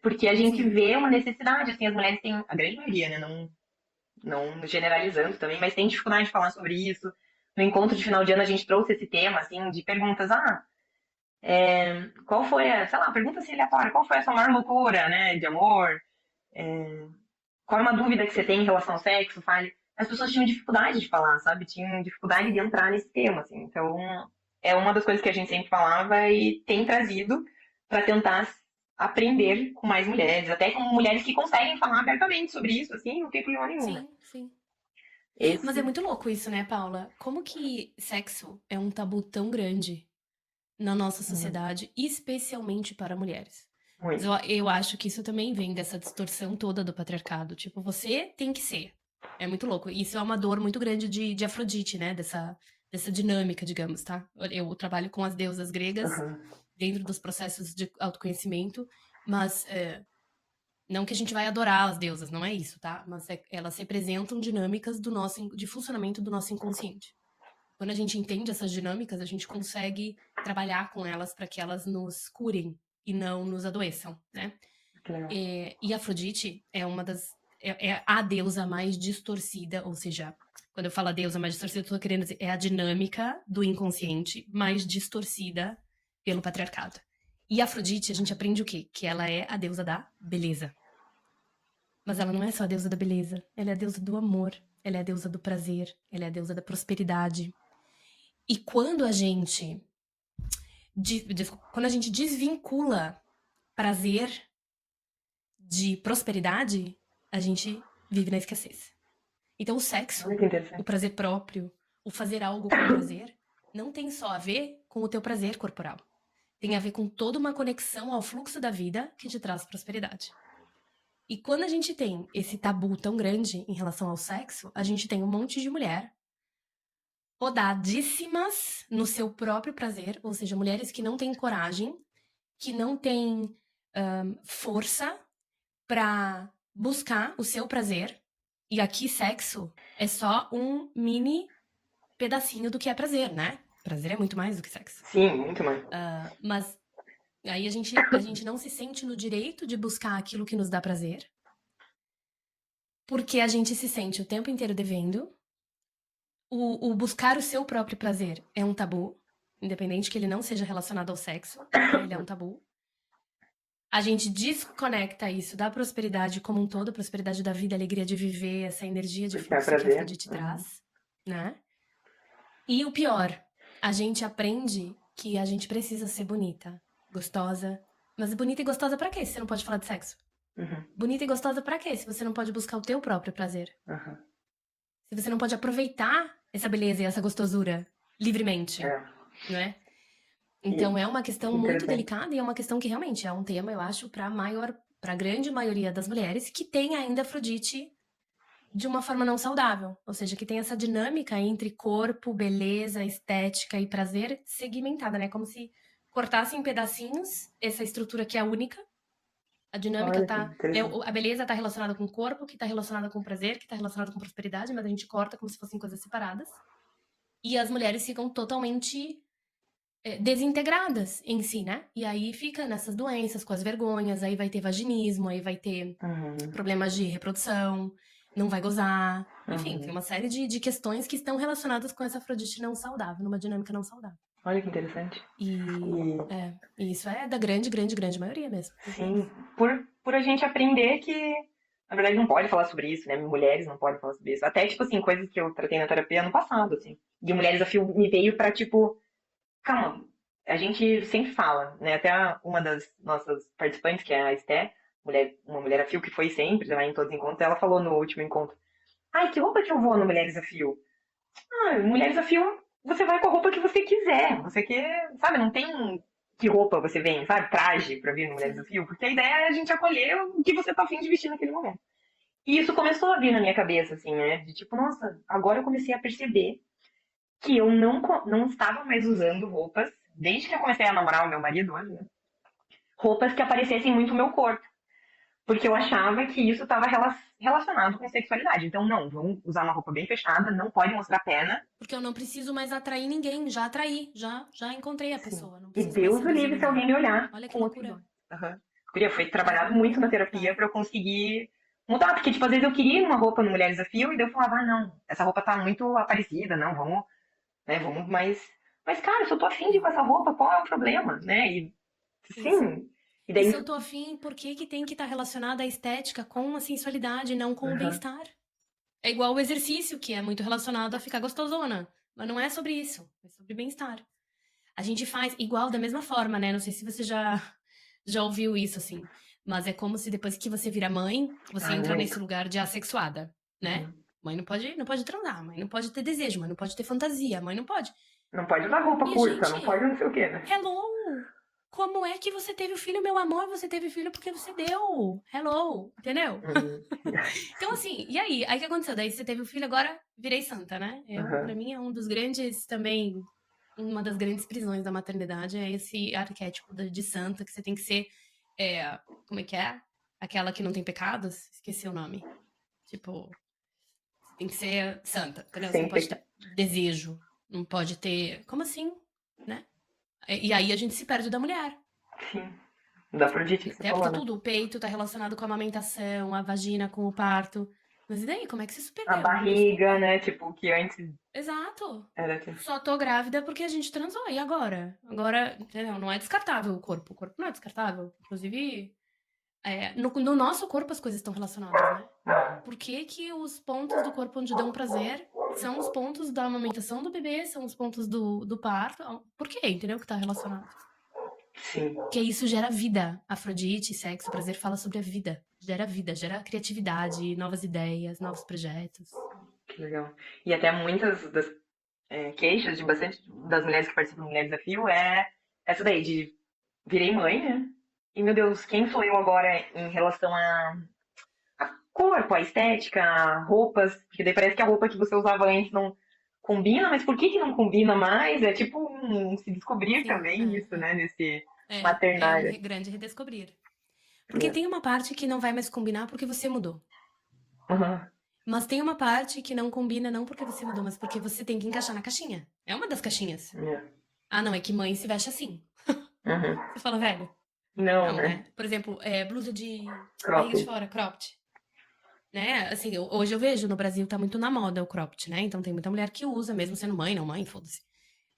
porque a gente Sim. vê uma necessidade, assim, as mulheres têm, a grande maioria, né, não generalizando também, mas tem dificuldade de falar sobre isso. No encontro de final de ano a gente trouxe esse tema, assim, de perguntas, qual foi sei lá, pergunta assim aleatória, qual foi a sua maior loucura, né, de amor? Qual é uma dúvida que você tem em relação ao sexo? Fale. As pessoas tinham dificuldade de falar, sabe? Tinham dificuldade de Sim. entrar nesse tema, assim. Então, é uma das coisas que a gente sempre falava e tem trazido para tentar aprender com mais mulheres, até com mulheres que conseguem falar abertamente sobre isso, assim, não tem problema nenhum, né? Sim, sim. Mas é Esse, muito louco isso, né, Paula? Como que sexo é um tabu tão grande na nossa uhum, sociedade, especialmente para mulheres? Mas muito. eu acho que isso também vem dessa distorção toda do patriarcado. Tipo, você tem que ser. É muito louco. Isso é uma dor muito grande de Afrodite, né? Dessa dinâmica, digamos, tá? Eu trabalho com as deusas gregas Uhum, dentro dos processos de autoconhecimento, mas não que a gente vai adorar as deusas, não é isso, tá? Mas elas representam dinâmicas de funcionamento do nosso inconsciente. Quando a gente entende essas dinâmicas, a gente consegue trabalhar com elas para que elas nos curem e não nos adoeçam, né? que legal. E Afrodite é uma das. É a deusa mais distorcida, ou seja, quando eu falo a deusa mais distorcida, eu tô querendo dizer, é a dinâmica do inconsciente mais distorcida pelo patriarcado. E Afrodite, a gente aprende o quê? Que ela é a deusa da beleza. Mas ela não é só a deusa da beleza, ela é a deusa do amor, ela é a deusa do prazer, ela é a deusa da prosperidade. E quando a gente desvincula prazer de prosperidade, a gente vive na escassez. Então, o Olha sexo, que o interessante. prazer próprio, o fazer algo com prazer, não tem só a ver com o teu prazer corporal. Tem a ver com toda uma conexão ao fluxo da vida que te traz prosperidade. E quando a gente tem esse tabu tão grande em relação ao sexo, a gente tem um monte de mulher podadíssimas no seu próprio prazer, ou seja, mulheres que não têm coragem, que não têm força para buscar o seu prazer. E aqui, sexo é só um mini pedacinho do que é prazer, né? Prazer é muito mais do que sexo. Sim, muito mais. Mas aí a gente não se sente no direito de buscar aquilo que nos dá prazer, porque a gente se sente o tempo inteiro devendo. O buscar o seu próprio prazer é um tabu, independente que ele não seja relacionado ao sexo, né? Ele é um tabu. A gente desconecta isso da prosperidade como um todo, a prosperidade da vida, a alegria de viver, essa energia de Porque é fluxo que a prazer. Afrodite traz, né? E o pior, a gente aprende que a gente precisa ser bonita, gostosa. Mas bonita e gostosa pra quê se você não pode falar de sexo? Uhum, Bonita e gostosa pra quê se você não pode buscar o teu próprio prazer? uhum. Se você não pode aproveitar essa beleza e essa gostosura livremente, É. não é? E, Então é uma questão muito interessante. delicada e é uma questão que realmente é um tema, eu acho, para a grande maioria das mulheres que tem ainda Afrodite de uma forma não saudável, ou seja, que tem essa dinâmica entre corpo, beleza, estética e prazer segmentada, né? Como se cortassem em pedacinhos essa estrutura que é única. A dinâmica Olha que tá, né, interessante. a beleza tá relacionada com o corpo, que tá relacionada com o prazer, que tá relacionada com prosperidade, mas a gente corta como se fossem coisas separadas. E as mulheres ficam totalmente desintegradas em si, né? E aí fica nessas doenças, com as vergonhas, aí vai ter vaginismo, aí vai ter Uhum, problemas de reprodução, não vai gozar. Enfim, tem uhum. uma série de questões que estão relacionadas com essa Afrodite não saudável, numa dinâmica não saudável. Olha que interessante. E, E e isso é da grande, grande, grande maioria mesmo das sim, mulheres. por a gente aprender que, na verdade, não pode falar sobre isso, né? Mulheres não podem falar sobre isso. Até, tipo assim, coisas que eu tratei na terapia ano passado, assim. E o Mulheres Desafio me veio pra, tipo, calma, a gente sempre fala, né? Até uma das nossas participantes, que é a Esté, uma mulher a fio que foi sempre, lá em todos os encontros, ela falou no último encontro: ai, que roupa que eu vou no Mulheres Desafio? Ah, Mulheres Desafio, você vai com a roupa que você quiser. Você quer, sabe, não tem que roupa você vem, sabe, traje pra vir no Mulheres Sim, Desafio, porque a ideia é a gente acolher o que você tá afim de vestir naquele momento. E isso começou a vir na minha cabeça, assim, né? De tipo, nossa, agora eu comecei a perceber que eu não estava mais usando roupas, desde que eu comecei a namorar o meu marido hoje, né? Roupas que aparecessem muito o meu corpo. Porque eu achava que isso estava relacionado com sexualidade. Então, não, vamos usar uma roupa bem fechada, não pode mostrar perna. Porque eu não preciso mais atrair ninguém. Já atraí, já encontrei a Sim. pessoa. Não E preciso mais Deus o seduzir livre se alguém ninguém. me olhar Olha que com outros loucura. olhos. Uhum. Foi Olha que trabalhado muito na loucura. terapia Tá. para eu conseguir mudar. Porque, tipo, às vezes eu queria uma roupa no Mulher Desafio e daí eu falava, ah, não, essa roupa tá muito aparecida, não, vamos, né, vamos mais. Mas, cara, se eu tô afim de ir Sim. com essa roupa, qual é o problema, né? E, Isso. sim. E E daí se isso. eu tô afim, por que que tem que estar relacionada à estética com a sensualidade, não com o Uhum. bem-estar? É igual o exercício, que é muito relacionado a ficar gostosona. Mas não é sobre isso. É sobre bem-estar. A gente faz igual da mesma forma, né? Não sei se você já ouviu isso, assim. Mas é como se depois que você vira mãe, você Ai, entra muito. nesse lugar de assexuada, né? Uhum. Mãe não pode transar, mãe não pode ter desejo, mãe não pode ter fantasia, mãe não pode. Não pode usar roupa E a curta, não gente, pode não sei o quê, né? hello! Como é que você teve o filho, meu amor? Você teve filho porque você deu. Hello, entendeu? Uhum. Então, assim, e aí? Aí o que aconteceu? Daí você teve o filho, agora virei santa, né? Pra Uhum. mim, é um dos grandes também. Uma das grandes prisões da maternidade é esse arquétipo de santa, que você tem que ser. Como é que é? Aquela que não tem pecados? Esqueci o nome. Tipo, você tem que ser santa, entendeu? Você não Sem pode ter. ter desejo, não pode ter. Como assim? Né? E aí a gente se perde da mulher. Sim. Dá pra dizer que você Até falou, porque né? tudo, o peito tá relacionado com a amamentação, a vagina com o parto. Mas e daí? Como é que você se A perdeu? barriga, Desculpa. né? Tipo, que antes Exato. era assim. Só tô grávida porque a gente transou. E agora? Agora, entendeu? Não é descartável o corpo. O corpo não é descartável. Inclusive, no nosso corpo as coisas estão relacionadas, né? Por que que os pontos do corpo onde dão prazer são os pontos da amamentação do bebê, são os pontos do parto? Por quê? Entendeu? Que tá relacionado. Sim, Porque isso gera vida. Afrodite, sexo, prazer fala sobre a vida. Gera criatividade, novas ideias, novos projetos. que legal. E até muitas das queixas de bastante das mulheres que participam do Mulher Desafio é essa daí, de virei mãe, né? E meu Deus, quem sou eu agora em relação a corpo, a estética, a roupas? Porque daí parece que a roupa que você usava antes não combina, mas por que que não combina mais? É tipo se descobrir Sim, também isso, né? Nesse é um maternário. grande redescobrir. Porque É. tem uma parte que não vai mais combinar porque você mudou. Uhum. Mas tem uma parte que não combina não porque você mudou, mas porque você tem que encaixar na caixinha. É uma das caixinhas. É. Ah, não, é que mãe se veste assim. Uhum. Você fala, velho. Não, Não, né? né? Por exemplo, blusa de barriga de Cropped. fora, cropped. Né? Assim, hoje eu vejo no Brasil tá muito na moda o cropped, né? Então tem muita mulher que usa, mesmo sendo mãe, não mãe, foda-se.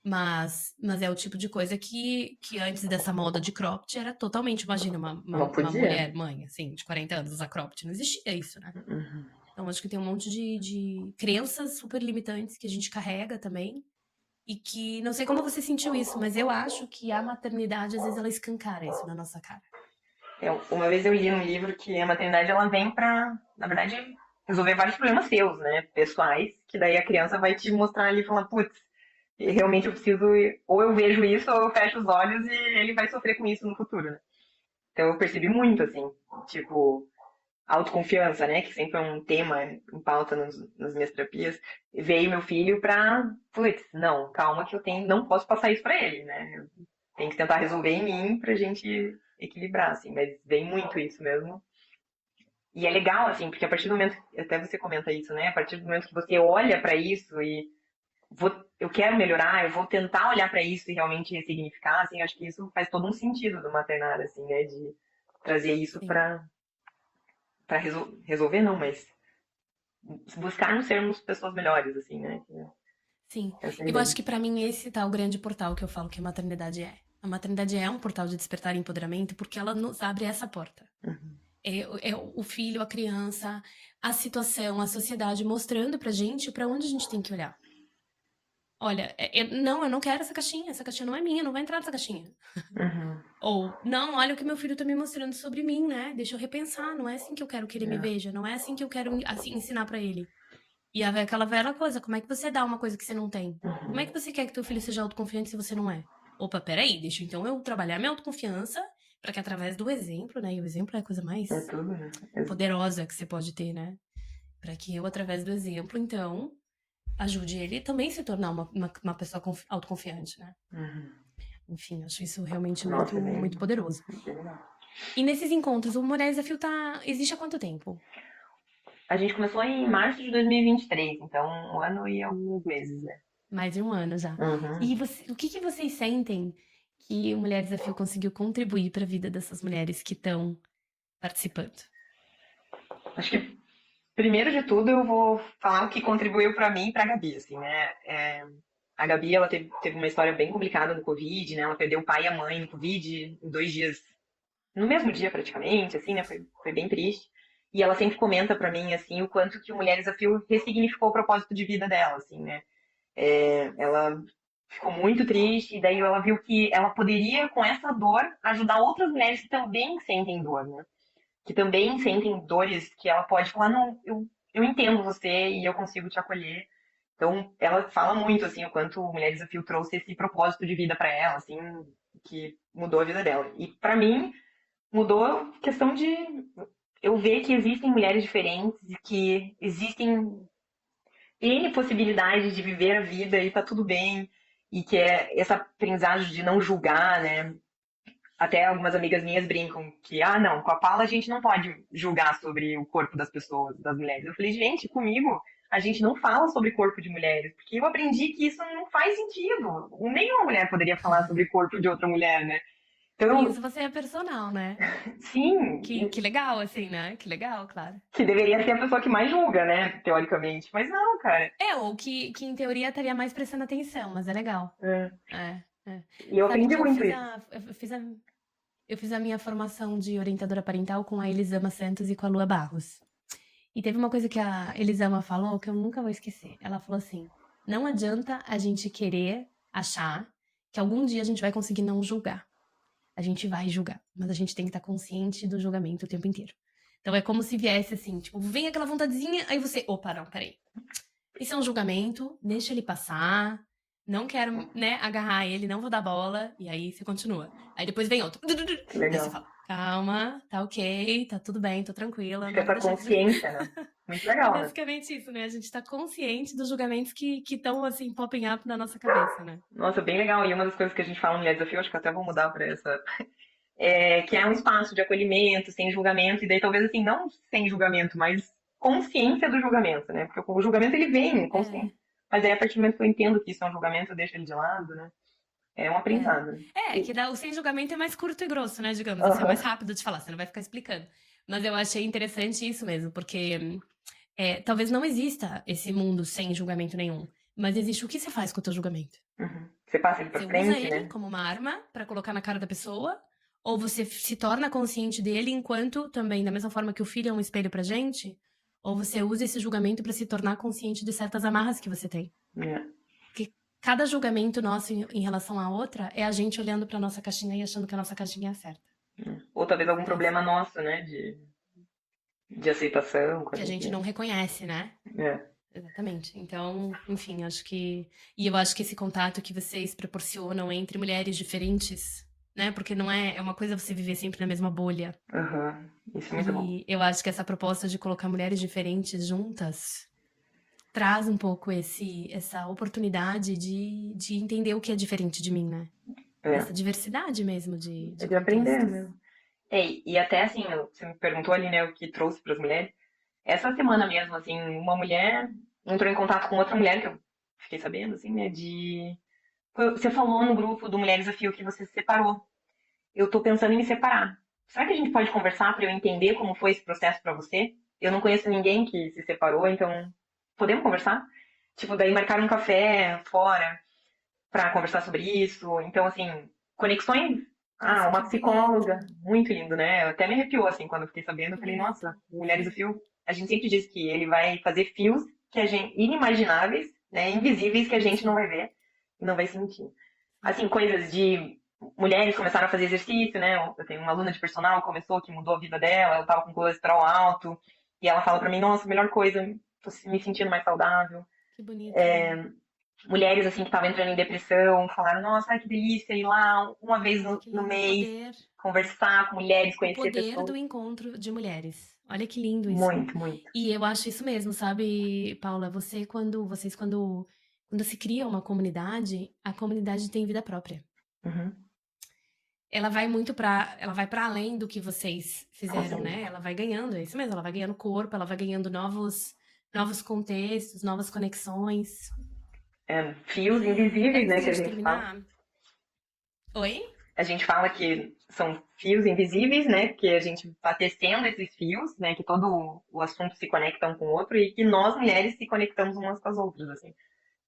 Mas é o tipo de coisa que antes dessa moda de cropped era totalmente, imagina, Não uma podia. mulher, mãe, assim, de 40 anos usar cropped. Não existia isso, né? Uhum. Então acho que tem um monte de crenças super limitantes que a gente carrega também. E que, não sei como você sentiu isso, mas eu acho que a maternidade, às vezes, ela escancara isso na nossa cara. Uma vez eu li num livro que a maternidade ela vem pra, na verdade, resolver vários problemas seus, né? Pessoais, que daí a criança vai te mostrar ali e falar, putz, realmente eu preciso, ou eu vejo isso, ou eu fecho os olhos e ele vai sofrer com isso no futuro, né? Então eu percebi muito, assim, tipo, autoconfiança, né? Que sempre é um tema em pauta nas minhas terapias. Veio meu filho pra, putz, não, calma que eu tenho, não posso passar isso pra ele, né? Eu tenho que tentar resolver em mim pra gente equilibrar, assim, mas vem muito isso mesmo. E é legal, assim, porque a partir do momento, até você comenta isso, né? A partir do momento que você olha pra isso e eu quero melhorar, eu vou tentar olhar pra isso e realmente ressignificar, assim, acho que isso faz todo um sentido do maternário, assim, né? De trazer isso Sim. pra resolver, não, mas buscar não sermos pessoas melhores, assim, né? Sim. Essa é a Eu ideia. acho que pra mim esse tá o grande portal que eu falo que a maternidade é. A maternidade é um portal de despertar e empoderamento porque ela nos abre essa porta. Uhum. É o filho, a criança, a situação, a sociedade mostrando pra gente pra onde a gente tem que olhar. Olha, não, eu não quero essa caixinha não é minha, não vai entrar nessa caixinha. Uhum. Ou, não, olha o que meu filho tá me mostrando sobre mim, né? Deixa eu repensar, não é assim que eu quero que ele me É. veja, não é assim que eu quero assim, ensinar pra ele. E aquela velha coisa, como é que você dá uma coisa que você não tem? Como é Uhum. que você quer que teu filho seja autoconfiante se você não é? Opa, peraí, deixa então eu trabalhar minha autoconfiança para que através do exemplo, né? E o exemplo é a coisa mais É tudo, né? poderosa que você pode ter, né? Para que eu, através do exemplo, então, ajude ele também se tornar uma pessoa autoconfiante, né? Uhum. Enfim, acho isso realmente Nossa, muito poderoso. bem legal. E nesses encontros, o Mulheres Desafio existe há quanto tempo? A gente começou em março de 2023, então 1 ano e alguns meses, né? Mais de um ano já. Uhum. E o que vocês sentem que o Mulheres Desafio conseguiu contribuir para a vida dessas mulheres que estão participando? Acho que, primeiro de tudo, eu vou falar o que contribuiu para mim e para a Gabi, assim, né? A Gabi, ela teve uma história bem complicada no Covid, né? Ela perdeu o pai e a mãe no Covid em 2 dias, no mesmo dia praticamente, assim, né? Foi bem triste. E ela sempre comenta para mim, assim, o quanto que o Mulheres Desafio ressignificou o propósito de vida dela, assim, né? Ela ficou muito triste, e daí ela viu que ela poderia, com essa dor, ajudar outras mulheres que também sentem dor, né? Que também sentem dores, que ela pode falar, não, eu entendo você e eu consigo te acolher. Então, ela fala muito, assim, o quanto o Mulher Desafio trouxe esse propósito de vida para ela, assim, que mudou a vida dela. E para mim, mudou a questão de eu ver que existem mulheres diferentes e que existem N possibilidades de viver a vida e tá tudo bem. E que é essa aprendizagem de não julgar, né? Até algumas amigas minhas brincam que, não, com a Paula a gente não pode julgar sobre o corpo das pessoas, das mulheres. Eu falei, gente, comigo a gente não fala sobre corpo de mulheres, porque eu aprendi que isso não faz sentido. Nenhuma mulher poderia falar sobre corpo de outra mulher, né? Então, Isso você é personal, né? sim, Que legal, assim, né? Que legal, claro. que deveria ser a pessoa que mais julga, né, teoricamente. Mas não, cara. Ou que em teoria estaria mais prestando atenção, mas é legal. É. É. E eu Sabe aprendi que muito isso. eu fiz a minha formação de orientadora parental com a Elisama Santos e com a Lua Barros. E teve uma coisa que a Elisama falou que eu nunca vou esquecer. Ela falou assim: não adianta a gente querer achar que algum dia a gente vai conseguir não julgar. A gente vai julgar, mas a gente tem que estar consciente do julgamento o tempo inteiro. Então é como se viesse assim, tipo, vem aquela vontadezinha, aí você, opa, não, peraí. Isso é um julgamento, deixa ele passar. Não quero, né, agarrar ele, não vou dar bola. E aí você continua. Aí depois vem outro. Que Aí você legal. fala, calma, tá ok, tá tudo bem, tô tranquila, Acho que não vou essa deixar de... consciência, né? Muito É legal, né? basicamente isso, né? A gente tá consciente dos julgamentos que estão, assim, popping up na nossa cabeça, né? Nossa, bem legal. E uma das coisas que a gente fala no Mulher Desafio, acho que até vou mudar para essa, que é um espaço de acolhimento, sem julgamento, e daí talvez assim, não sem julgamento, mas consciência do julgamento, né? Porque o julgamento ele vem, É, consciente. Mas aí a partir do momento que eu entendo que isso é um julgamento, eu deixo ele de lado, né? É um é. aprendizado. Né? Que o sem julgamento é mais curto e grosso, né? Digamos, assim, é Aham. mais rápido de falar, você não vai ficar explicando. Mas eu achei interessante isso mesmo, porque talvez não exista esse mundo sem julgamento nenhum. Mas existe o que você faz com o teu julgamento. Uhum. Você passa ele pra Você usa frente, ele né? como uma arma pra colocar na cara da pessoa, ou você se torna consciente dele enquanto também, da mesma forma que o filho é um espelho pra gente, ou você usa esse julgamento pra se tornar consciente de certas amarras que você tem. É. Porque cada julgamento nosso em relação à outra é a gente olhando pra nossa caixinha e achando que a nossa caixinha é a certa. Ou talvez algum É assim. problema nosso, né? De aceitação, Que a coisa gente assim. não reconhece, né? É. Exatamente. Então, enfim, acho que. E eu acho que esse contato que vocês proporcionam entre mulheres diferentes, né? Porque não é uma coisa você viver sempre na mesma bolha. Uhum. Isso é muito bom. E eu acho que essa proposta de colocar mulheres diferentes juntas traz um pouco essa oportunidade de entender o que é diferente de mim, né? É. Essa diversidade mesmo É de de aprender contextos. mesmo. E até assim, você me perguntou ali, né, o que trouxe para as mulheres. Essa semana mesmo, assim, uma mulher entrou em contato com outra mulher, que eu fiquei sabendo, assim, né, Você falou no grupo do Mulheres Desafio que você se separou. Eu tô pensando em me separar. Será que a gente pode conversar para eu entender como foi esse processo para você? Eu não conheço ninguém que se separou, então podemos conversar? Tipo, daí marcar um café fora para conversar sobre isso. Então, assim, conexões. Nossa, Uma que psicóloga. bonito. Muito lindo, né? Até me arrepiou, assim, quando eu fiquei sabendo. Eu Que falei, bonito. nossa, Mulheres do Fio. A gente sempre diz que ele vai fazer fios que a gente, inimagináveis, né? Invisíveis que a gente não Sim, vai ver e não vai sentir. sim. Assim, coisas de mulheres começaram a fazer exercício, né? Eu tenho uma aluna de personal que começou, que mudou a vida dela. Eu tava com colesterol alto. E ela fala pra mim, nossa, a melhor coisa, tô me sentindo mais saudável. Que bonito. mulheres assim que estavam entrando em depressão, falaram, nossa, ai, que delícia ir lá uma vez Ai, no, que no lindo. mês, conversar com mulheres, O conhecer poder pessoas. do encontro de mulheres. Olha que lindo isso. Muito, muito. E eu acho isso mesmo, sabe, Paula? Quando se cria uma comunidade, a comunidade tem vida própria. Uhum, Ela vai para além do que vocês fizeram, sim. né? Ela vai ganhando, é isso mesmo, ela vai ganhando corpo, ela vai ganhando novos contextos, novas conexões. É, fios E invisíveis, né, antes da que a gente gente fala. terminar, oi? A gente fala que são fios invisíveis, né, porque a gente está tecendo esses fios, né, que todo o assunto se conecta um com o outro e que nós mulheres se conectamos umas com as outras, assim,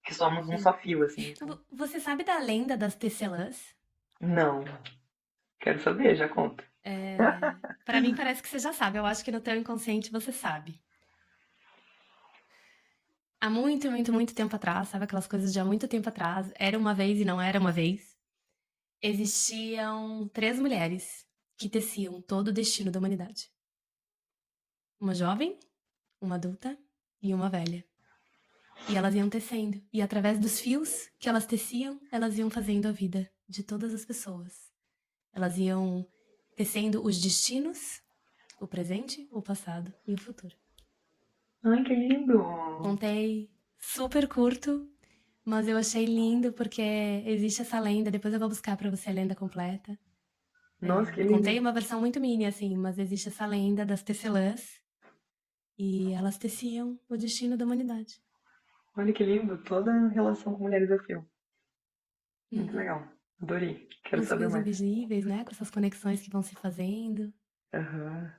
que somos um Sim. só fio, assim. Então. Você sabe da lenda das tecelãs? Não, quero saber, já conta. Para mim parece que você já sabe, eu acho que no teu inconsciente você sabe. Há muito, muito, muito tempo atrás, sabe aquelas coisas de há muito tempo atrás, era uma vez e não era uma vez, existiam 3 mulheres que teciam todo o destino da humanidade. Uma jovem, uma adulta e uma velha. E elas iam tecendo, e através dos fios que elas teciam, elas iam fazendo a vida de todas as pessoas. Elas iam tecendo os destinos, o presente, o passado e o futuro. Ai, que lindo! Contei super curto, mas eu achei lindo porque existe essa lenda. Depois eu vou buscar pra você a lenda completa. Nossa, que Contei lindo! uma versão muito mini, assim, mas existe essa lenda das tecelãs e elas teciam o destino da humanidade. Olha que lindo! Toda a relação com mulheres a fio. Muito Uhum. legal. Adorei. Quero Uns saber fios mais. invisíveis, né? Com essas conexões que vão se fazendo. Aham.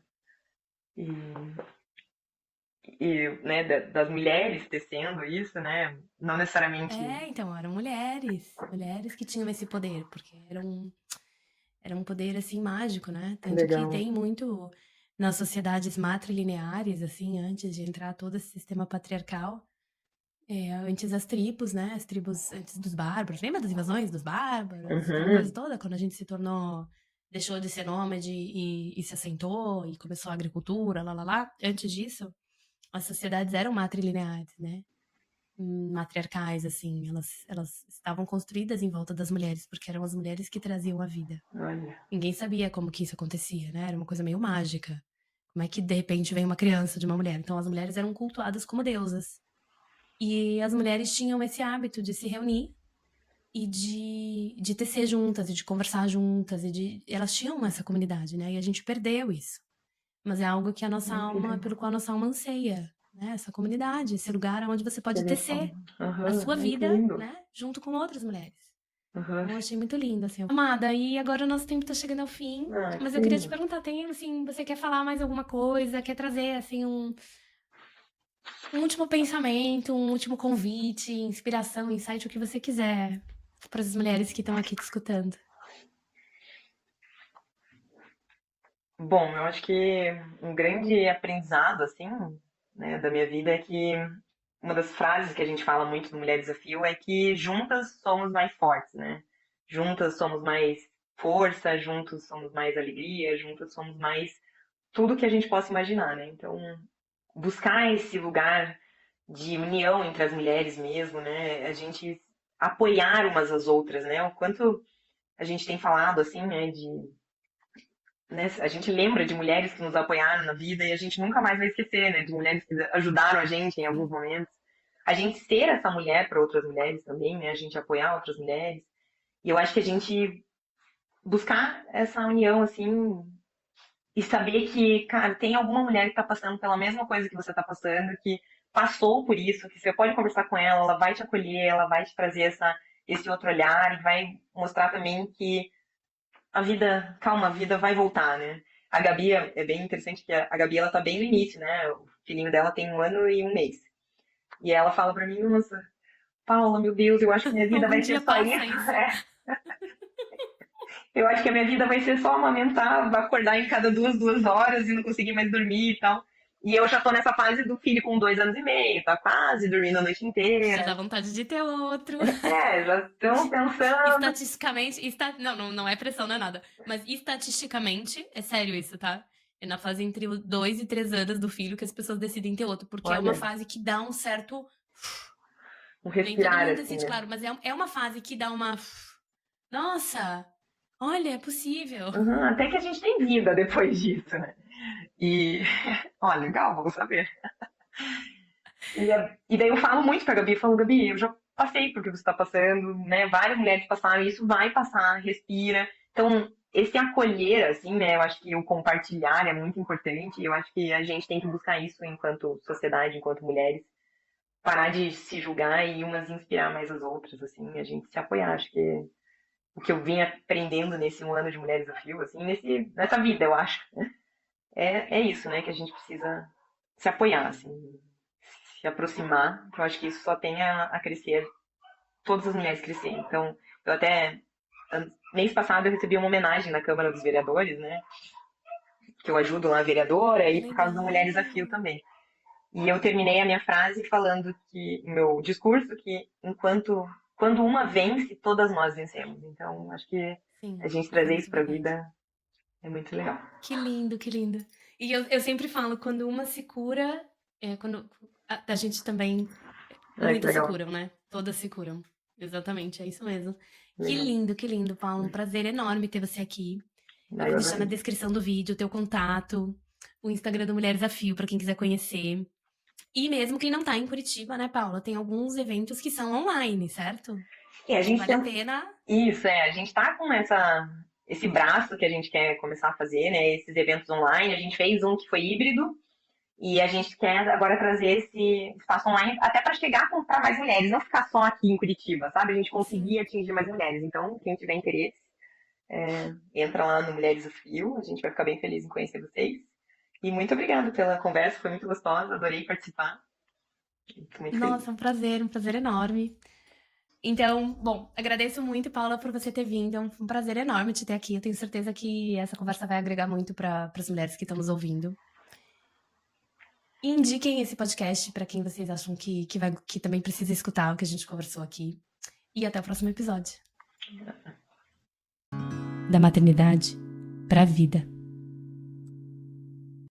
E né, das mulheres tecendo isso, né? Não necessariamente. Então, eram mulheres. Mulheres que tinham esse poder, porque era um poder, assim, mágico, né? Que Tanto que legal. tem muito nas sociedades matrilineares, assim, antes de entrar todo esse sistema patriarcal, antes as tribos, né? As tribos antes dos bárbaros. Lembra das invasões dos bárbaros? Aquela coisa Uhum. toda, quando a gente se tornou, deixou de ser nômade e se assentou e começou a agricultura, lá, lá, lá. Antes disso, as sociedades eram matrilineares, né? Matriarcais, assim, elas estavam construídas em volta das mulheres, porque eram as mulheres que traziam a vida. Olha, Ninguém sabia como que isso acontecia, né? Era uma coisa meio mágica. Como é que de repente vem uma criança de uma mulher? Então as mulheres eram cultuadas como deusas. E as mulheres tinham esse hábito de se reunir e de tecer juntas, e de conversar juntas, elas tinham essa comunidade, né? E a gente perdeu isso. Mas é algo que a nossa que alma, legal. pelo qual a nossa alma anseia, né? Essa comunidade, esse lugar onde você pode Conexão. tecer a Aham. sua Ai, que vida, lindo. né? Junto com outras mulheres. Aham. Então, eu achei muito lindo, assim. Amada, e agora o nosso tempo tá chegando ao fim, Ah, que mas eu queria te pena. perguntar, tem, assim, você quer falar mais alguma coisa? Quer trazer, assim, um último pensamento, um último convite, inspiração, insight, o que você quiser para as mulheres que estão aqui te escutando? Bom, eu acho que um grande aprendizado, assim, né, da minha vida é que uma das frases que a gente fala muito no Mulher Desafio é que juntas somos mais fortes, né? Juntas somos mais força, juntos somos mais alegria, juntas somos mais tudo que a gente possa imaginar, né? Então, buscar esse lugar de união entre as mulheres mesmo, né? A gente apoiar umas às outras, né? O quanto a gente tem falado assim, né, né, a gente lembra de mulheres que nos apoiaram na vida e a gente nunca mais vai esquecer, né, de mulheres que ajudaram a gente em alguns Sim. momentos. A gente ser essa mulher para outras mulheres também, né? A gente apoiar outras mulheres. E eu acho que a gente buscar essa união assim e saber que, cara, tem alguma mulher que está passando pela mesma coisa que você está passando, que passou por isso, que você pode conversar com ela, ela vai te acolher, ela vai te trazer esse outro olhar e vai mostrar também que a vida, calma, a vida vai voltar, né? A Gabi é bem interessante que a Gabi ela tá bem no início, né? O filhinho dela tem 1 ano e 1 mês. E ela fala pra mim, nossa, Paula, meu Deus, eu acho que minha vida Algum vai ser dia só passa isso. isso. Eu acho que a minha vida vai ser só amamentar, acordar em cada 2 horas e não conseguir mais dormir e tal. E eu já tô nessa fase do filho com 2 anos e meio, tá quase dormindo a noite Já dá inteira. vontade de ter outro. Já estão pensando. Estatisticamente, não é pressão, não é nada. Mas estatisticamente, é sério isso, tá? É na fase entre os 2 e 3 anos do filho que as pessoas decidem ter outro, porque é uma Olha, fase que dá um certo um Nem todo respirar, mundo assim, sente, né? claro, mas é uma fase que dá uma. Nossa, olha, é possível. Uhum, até que a gente tem vida depois disso, né? E, ó, legal, vamos saber. E daí eu falo muito pra Gabi, eu falo, Gabi, eu já passei por que você tá passando, né? Várias mulheres passaram, isso vai passar, respira. Então, esse acolher, assim, né? Eu acho que o compartilhar é muito importante. Eu acho que a gente tem que buscar isso enquanto sociedade, enquanto mulheres. Parar de se julgar e umas inspirar mais as outras, assim, a gente se apoiar. Acho que o que eu vim aprendendo nesse um ano de Mulheres Desafio, assim, nessa vida, eu acho, é isso, né? Que a gente precisa se apoiar, assim, se aproximar, que eu acho que isso só tem a crescer, todas as mulheres crescerem. Então, eu até, mês passado, eu recebi uma homenagem na Câmara dos Vereadores, né? Que eu ajudo lá a vereadora Que e por causa do Mulheres Desafio legal. também. E eu terminei a minha frase falando que, meu discurso, que quando uma vence, todas nós vencemos. Então, acho que a Sim, gente isso é trazer muito isso pra verdade. vida é muito legal. Que lindo, que lindo. E eu sempre falo, quando uma se cura, quando a gente também. Ai, que Muitas se legal. curam, né? Todas se curam. Exatamente, é isso mesmo. Legal. Que lindo, Paulo. Um prazer enorme ter você aqui. Eu Ai, vou eu deixar na adorei. descrição do vídeo o teu contato, o Instagram do Mulher Desafio, para quem quiser conhecer. E mesmo quem não tá em Curitiba, né, Paula? Tem alguns eventos que são online, certo? E a Acho que gente vale a tem. pena. Isso, a gente tá com esse braço que a gente quer começar a fazer, né? Esses eventos online. A gente fez um que foi híbrido, e a gente quer agora trazer esse espaço online até para chegar para mais mulheres, não ficar só aqui em Curitiba, sabe? A gente conseguir Sim. atingir mais mulheres. Então, quem tiver interesse, entra lá no Mulheres do Fio, a gente vai ficar bem feliz em conhecer vocês. E muito obrigada pela conversa, foi muito gostosa, adorei participar. Estou muito feliz. Nossa, um prazer enorme. Então, bom, agradeço muito, Paula, por você ter vindo. É um prazer enorme te ter aqui. Eu tenho certeza que essa conversa vai agregar muito para as mulheres que estão nos ouvindo. E indiquem esse podcast para quem vocês acham que também precisa escutar o que a gente conversou aqui. E até o próximo episódio. Da maternidade para a vida.